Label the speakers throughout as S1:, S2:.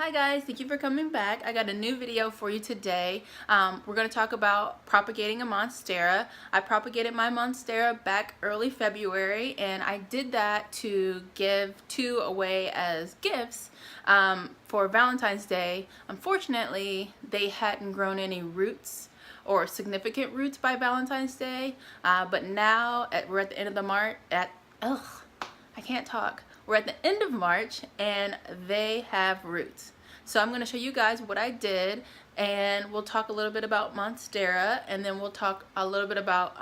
S1: Hi guys, thank you for coming back. I got a new video for you today. We're going to talk about propagating a Monstera. I propagated my Monstera back early February, and I did that to give two away as gifts for Valentine's Day. Unfortunately, they hadn't grown any roots or significant roots by Valentine's Day, but now we're at the end of the March. I can't talk. We're at the end of March and they have roots. So I'm going to show you guys what I did, and we'll talk a little bit about Monstera, and then we'll talk a little bit about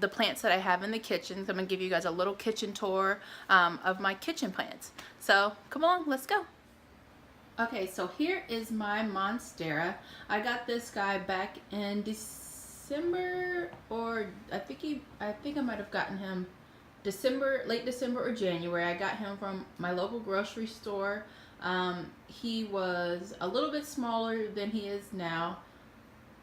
S1: the plants that I have in the kitchen. So I'm going to give you guys a little kitchen tour of my kitchen plants. So come along, let's go. Okay, so here is my Monstera. I got this guy back in December, or I think I might have gotten him late December or January. I got him from my local grocery store. He was a little bit smaller than he is now,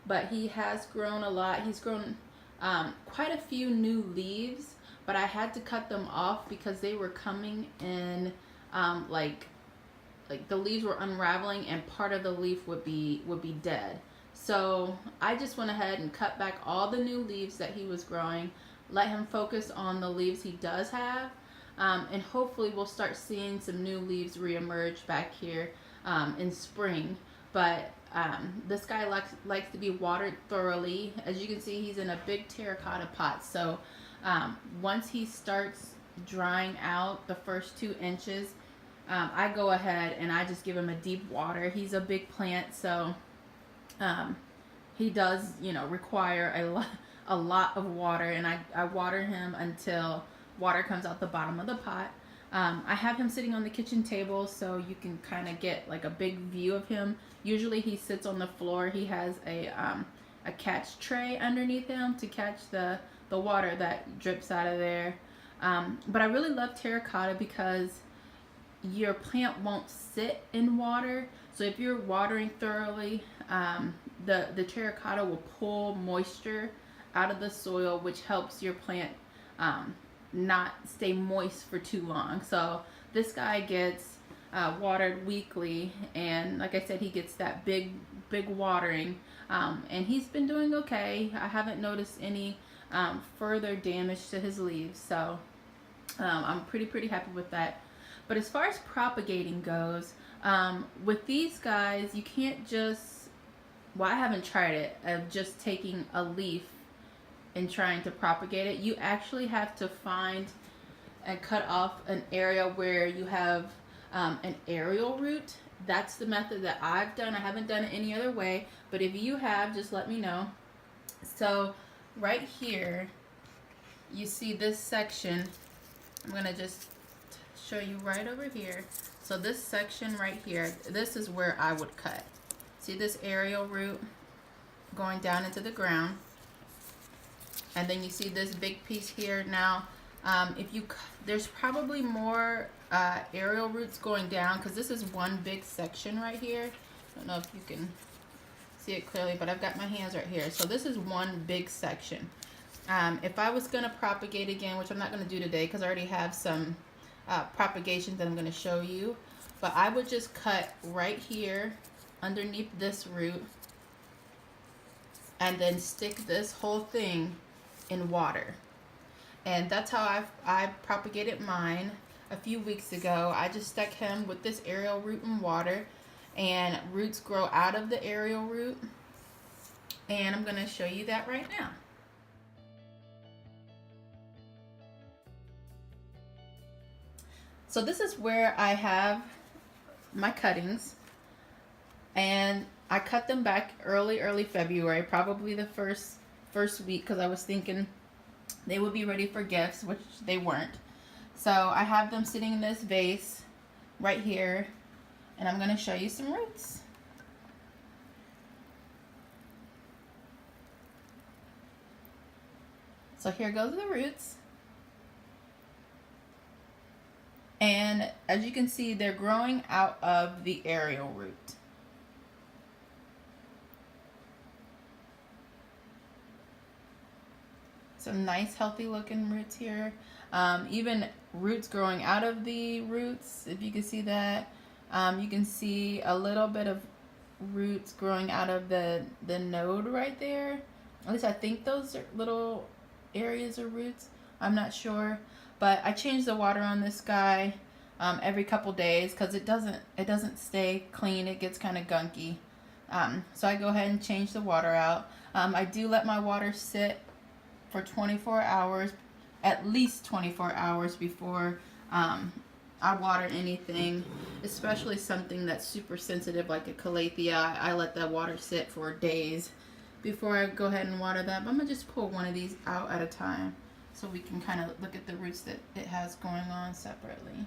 S1: but he has grown a lot. He's grown quite a few new leaves, but I had to cut them off because they were coming in like the leaves were unraveling and part of the leaf would be dead. So I just went ahead and cut back all the new leaves that he was growing, let him focus on the leaves he does have, and hopefully we'll start seeing some new leaves reemerge back here in spring. But this guy likes to be watered thoroughly. As you can see, he's in a big terracotta pot, so once he starts drying out the first 2 inches, I go ahead and I just give him a deep water. He's a big plant, so he does, require a lot of water, and I water him until water comes out the bottom of the pot. I have him sitting on the kitchen table so you can kind of get like a big view of him. Usually he sits on the floor. He has a catch tray underneath him to catch the water that drips out of there. But I really love terracotta because your plant won't sit in water. So if you're watering thoroughly, the terracotta will pull moisture out of the soil, which helps your plant not stay moist for too long. So this guy gets watered weekly, and like I said, he gets that big watering, and he's been doing okay. I haven't noticed any further damage to his leaves, so I'm pretty happy with that. But as far as propagating goes, with these guys, you can't just, well, I haven't tried it, of just taking a leaf and trying to propagate it. You actually have to find and cut off an area where you have an aerial root. That's the method that I've done. I haven't done it any other way, but if you have, just let me know. So right here, you see this section. I'm gonna just show you right over here. So this section right here, this is where I would cut. See this aerial root going down into the ground, and then you see this big piece here. Now there's probably more aerial roots going down, because this is one big section right here. I don't know if you can see it clearly, but I've got my hands right here. So this is one big section. If I was going to propagate again, which I'm not going to do today because I already have some propagation that I'm going to show you, but I would just cut right here underneath this root and then stick this whole thing in water. And that's how I propagated mine a few weeks ago. I just stuck him with this aerial root in water, and roots grow out of the aerial root, and I'm going to show you that right now. So this is where I have my cuttings, and I cut them back early February, probably the first week, because I was thinking they would be ready for gifts, which they weren't. So I have them sitting in this vase right here, and I'm going to show you some roots. So here goes the roots. And as you can see, they're growing out of the aerial root. Some nice healthy looking roots here. Even roots growing out of the roots, if you can see that. You can see a little bit of roots growing out of the node right there. At least I think those are little areas of roots. I'm not sure, but I change the water on this guy every couple days because it doesn't stay clean. It gets kind of gunky. So I go ahead and change the water out. I do let my water sit for 24 hours, at least 24 hours before I water anything, especially something that's super sensitive like a calathea. I let the water sit for days before I go ahead and water that. But I'm going to just pull one of these out at a time so we can kind of look at the roots that it has going on separately.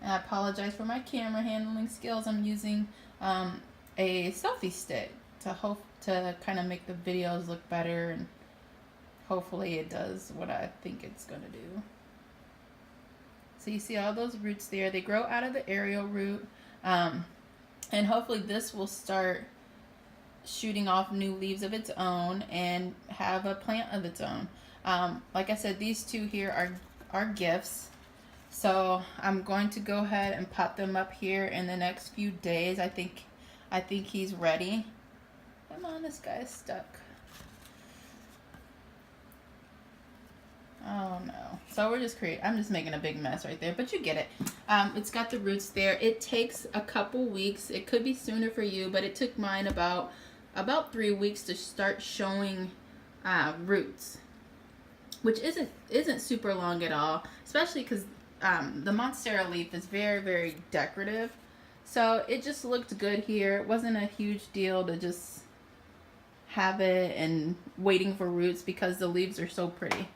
S1: And I apologize for my camera handling skills. I'm using a selfie stick to kind of make the videos look better, and hopefully it does what I think it's going to do. So you see all those roots there. They grow out of the aerial root. And hopefully this will start shooting off new leaves of its own and have a plant of its own. Like I said, these two here are gifts. So I'm going to go ahead and pop them up here in the next few days. I think he's ready. Come on, this guy's stuck. Oh no. So I'm just making a big mess right there, but you get it. It's got the roots there. It takes a couple weeks. It could be sooner for you, but it took mine about 3 weeks to start showing roots, which isn't super long at all, especially because the Monstera leaf is very, very decorative. So it just looked good here. It wasn't a huge deal to just have it and waiting for roots because the leaves are so pretty.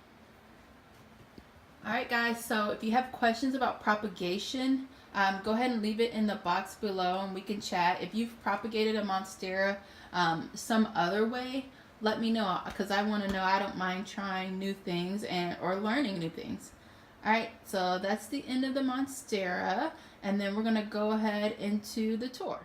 S1: Alright guys, so if you have questions about propagation, go ahead and leave it in the box below and we can chat. If you've propagated a Monstera some other way, let me know, because I want to know. I don't mind trying new things or learning new things. Alright, so that's the end of the Monstera, and then we're going to go ahead into the tour.